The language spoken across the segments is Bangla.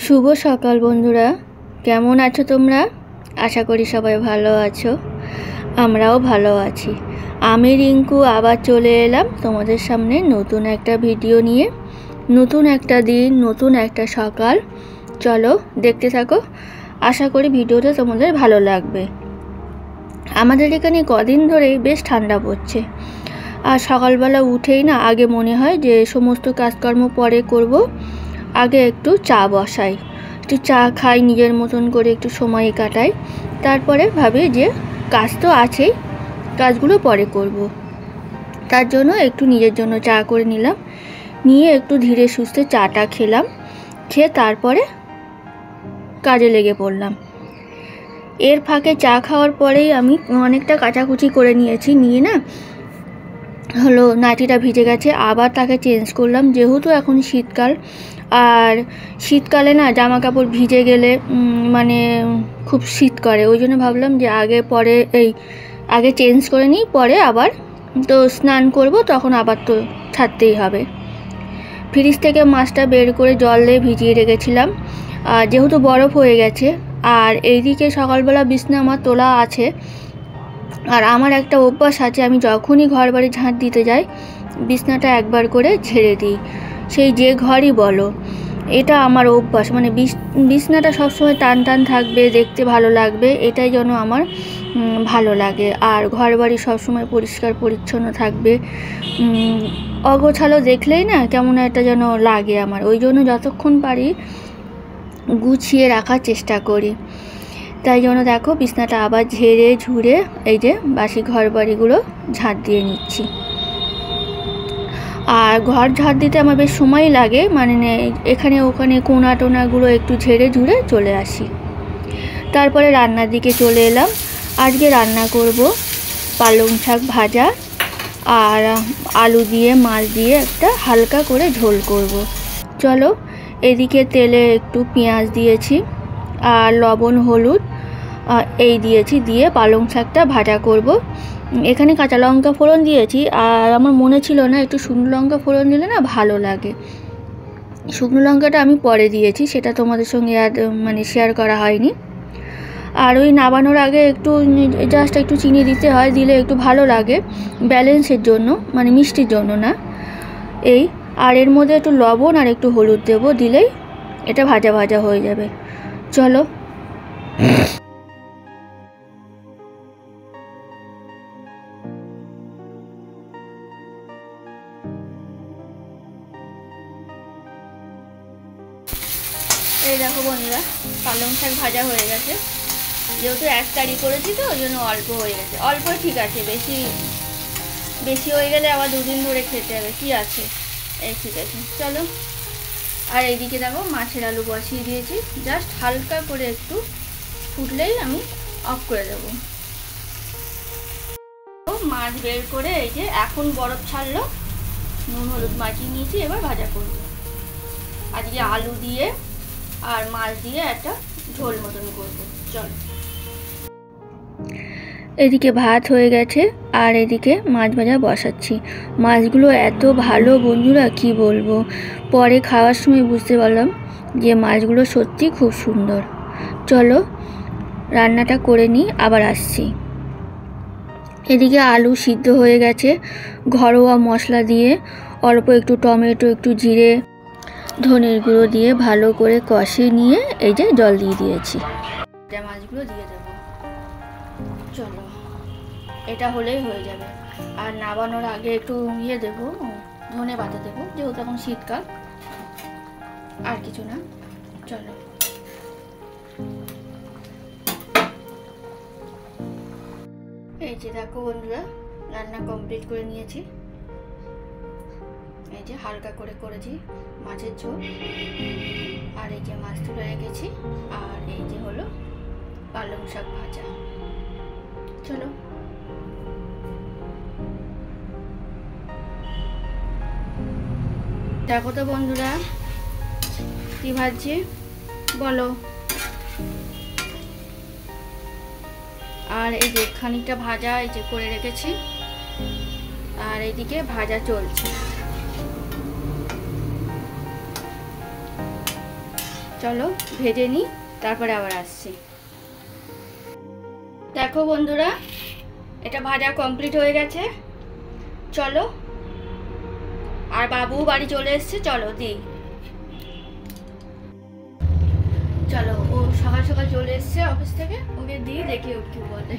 শুভ সকাল বন্ধুরা, কেমন আছো তোমরা? আশা করি সবাই ভালো আছো, আমরাও ভালো আছি। আমি রিঙ্কু আবার চলে এলাম তোমাদের সামনে নতুন একটা ভিডিও নিয়ে। নতুন একটা দিন, নতুন একটা সকাল। চলো দেখতে থাকো, আশা করি ভিডিওটা তোমাদের ভালো লাগবে। আমাদের এখানে কদিন ধরেই বেশ ঠান্ডা পড়ছে, আর সকালবেলা উঠেই না আগে মনে হয় যে সমস্ত কাজকর্ম পরে করব, আগে একটু চা বসাই, একটু চা খাই, নিজের মতন করে একটু সময় কাটাই, তারপরে ভাবি যে কাজ তো আছেই, কাজগুলো পরে করব। তার জন্য একটু নিজের জন্য চা করে নিলাম, নিয়ে একটু ধীরে সুস্থে চাটা খেলাম, খেয়ে তারপরে কাজে লেগে পড়লাম। এর ফাঁকে চা খাওয়ার পরেই আমি অনেকটা কাচাকুচি করে নিয়েছি, নিয়ে না হলো নাইটিটা ভিজে গেছে, আবার তাকে চেঞ্জ করলাম, যেহেতু এখন শীতকাল। আর শীতকালে না জামা কাপড় ভিজে গেলে মানে খুব শীত করে, ওই জন্য ভাবলাম যে আগে চেঞ্জ করে নিই, পরে আবার তো স্নান করব, তখন আবার তো ছাড়তেই হবে। ফ্রিজ থেকে মাছটা বের করে জল দিয়ে ভিজিয়ে রেখেছিলাম, যেহেতু বরফ হয়ে গেছে। আর এইদিকে সকালবেলা বিছনা আমার তোলা আছে, আর আমার একটা অভ্যাস আছে, আমি যখনই ঘর বাড়ি ঝাঁট দিতে যাই বিছনাটা একবার করে ঝেড়ে দিই, সেই যে ঘরই বলো। এটা আমার অভ্যাস, মানে বিছনাটা সবসময় টান টান থাকবে, দেখতে ভালো লাগবে, এটাই যেন আমার ভালো লাগে। আর ঘর বাড়ি সবসময় পরিষ্কার পরিচ্ছন্ন থাকবে, অগোছালো দেখলেই না কেমন একটা যেন লাগে আমার, ওই জন্য যতক্ষণ পারি গুছিয়ে রাখার চেষ্টা করি। তাই জন্য দেখো বিছনাটা আবার ঝেড়ে ঝুড়ে এই যে বাসি ঘর বাড়িগুলো ঝাঁট দিয়ে নিচ্ছি। আর ঘর ঝাঁট দিতে আমার বেশ সময় লাগে, মানে এখানে ওখানে কোনা টোনাগুলো একটু ঝেড়ে ঝুড়ে চলে আসি। তারপরে রান্নার দিকে চলে এলাম। আজকে রান্না করব পালং শাক ভাজা আর আলু দিয়ে মাছ দিয়ে একটা হালকা করে ঝোল করব। চলো, এদিকে তেলে একটু পেঁয়াজ দিয়েছি আর লবণ হলুদ এই দিয়েছি, দিয়ে পালং শাকটা ভাজা করব। এখানে কাঁচা লঙ্কা ফোড়ন দিয়েছি, আর আমার মনে ছিল না একটু শুকনো লঙ্কা ফোড়ন দিলে না ভালো লাগে। শুকনো লঙ্কাটা আমি পরে দিয়েছি, সেটা তোমাদের সঙ্গে শেয়ার করা হয়নি। আর ওই নামানোর আগে একটু জাস্ট একটু চিনি দিতে হয়, দিলে একটু ভালো লাগে, ব্যালেন্সের জন্য, মানে মিষ্টির জন্য না। আর এর মধ্যে একটু লবণ আর একটু হলুদ দেবো, দিলেই এটা ভাজা ভাজা হয়ে যাবে। চলো, এই দেখো বন্ধুরা, পালং শাক ভাজা হয়ে গেছে। যেহেতু এক কারি করেছি তো ওই জন্য অল্প হয়ে গেছে, অল্প ঠিক আছে, বেশি হয়ে গেলে আবার দুদিন ধরে খেতে হবে, কি আছে, এই ঠিক আছে। চলো, আর এইদিকে দেখো মাছের আলু বসিয়ে দিয়েছি, জাস্ট হালকা করে একটু ফুটলেই আমি অফ করে দেবো। মাছ বের করে এই যে এখন বরফ ছাড়লো, নুন হলুদ মাখিয়ে নিয়েছি, এবার ভাজা করব। আজকে আলু দিয়ে আর মাছ দিয়ে একটা ঝোল মতন করবো। চলো, এদিকে ভাত হয়ে গেছে আর এদিকে মাছ ভাজা বসাচ্ছি। মাছগুলো এত ভালো বন্ধুরা, কি বলবো, পরে খাওয়ার সময় বুঝতে পারলাম যে মাছগুলো সত্যি খুব সুন্দর। চলো রান্নাটা করে নিই, আবার আসছি। এদিকে আলু সিদ্ধ হয়ে গেছে, ঘরোয়া মশলা দিয়ে অল্প একটু টমেটো, একটু জিরে, ধনের গুঁড়ো দিয়ে ভালো করে কষিয়ে নিয়ে এই যে জল দিয়ে দিয়েছি, মাছগুলো দিয়ে দেবো। চলো, এটা হলেই হয়ে যাবে। আর নামানোর আগে একটু দেবো, ধনে পাতা দেবো, যেহেতু এখন শীতকাল, আর কিছু না। চলো, এই যে দেখো বন্ধুরা, রান্না কমপ্লিট করে নিয়েছি। এই যে হালকা করে করেছি মাছের ঝোল, আর এই যে মাছ তুলে রেখেছি, আর এই যে হলো পালং শাক ভাজা। চলো, দেখো তো বন্ধুরা কি ভাজছি বলো। আর এই যে খানিকটা ভাজা এই যে করে রেখেছি, আর এইদিকে ভাজা চলছে। চলো ভেজে নিই, তারপরে আবার আসছি। দেখো বন্ধুরা, এটা ভাজা কমপ্লিট হয়ে গেছে। চলো, আর বাবু বাড়ি চলে এসছে, চলো দিই। চলো, ও সকাল সকাল চলে এসছে অফিস থেকে, ওকে দিই, দেখি ও কি বলে।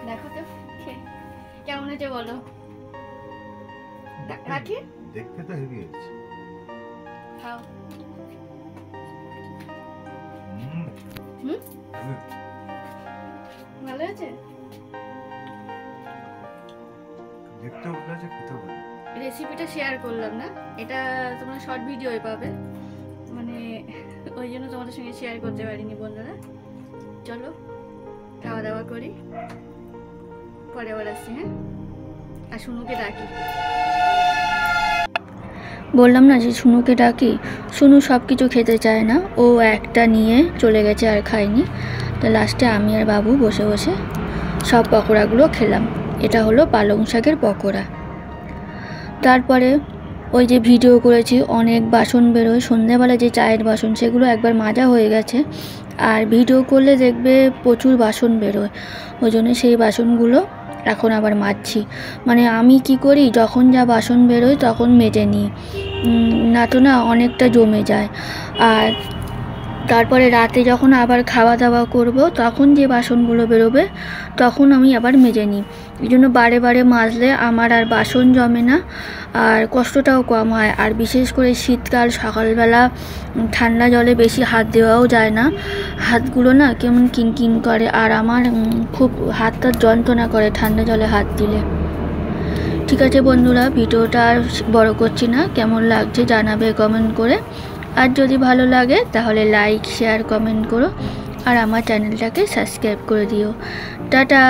দেখো তো কেমন হয়েছে বলো। রাখি, দেখতে তো হেভি হয়েছে। খাও। ভালো আছে, দেখতেও ভালো আছে, খেতেও ভালো। রেসিপিটা শেয়ার করলাম না, এটা তোমরা শর্ট ভিডিওই পাবে, মানে ওই জন্য তোমাদের সঙ্গে শেয়ার করতে পারিনি বন্ধুরা। চলো খাওয়া দাওয়া করি, পরে আবার আসছি। হ্যাঁ, আর শুনুকে ডাকি। বললাম না যে শুনুকে ডাকি, শুনু সব কিছু খেতে চায় না, ও একটা নিয়ে চলে গেছে আর খায়নি। তো লাস্টে আমি আর বাবু বসে বসে সব পকোড়াগুলো খেলাম। এটা হলো পালং শাকের পকোড়া। তারপরে ওই যে ভিডিও করেছি, অনেক বাসন বেরোয় সন্ধ্যেবেলা, যে চায়ের বাসন সেগুলো একবার মাজা হয়ে গেছে, আর ভিডিও করলে দেখবে প্রচুর বাসন বেরোয়, ওই জন্য সেই বাসনগুলো এখন আবার মাজছি। মানে আমি কি করি, যখন যা বাসন বেরোয় তখন মেজে নিই, না তো না অনেকটা জমে যায়। আর তারপরে রাতে যখন আবার খাওয়া দাওয়া করব, তখন যে বাসনগুলো বেরোবে তখন আমি আবার মেজে নিই। এই জন্য বারে বারে মাজলে আমার আর বাসন জমে না, আর কষ্টটাও কম হয়। আর বিশেষ করে শীতকাল, সকালবেলা ঠান্ডা জলে বেশি হাত দেওয়াও যায় না, হাতগুলো না কেমন কিনকিন করে, আর আমার খুব হাতটা যন্ত্রণা করে ঠান্ডা জলে হাত দিলে। ঠিক আছে বন্ধুরা, ভিডিওটা আর বড় করছি না, কেমন লাগছে জানাবে কমেন্ট করে। আর যদি ভালো লাগে তাহলে লাইক, শেয়ার, কমেন্ট করো, আর আমার চ্যানেলটাকে সাবস্ক্রাইব করে দিও। টাটা।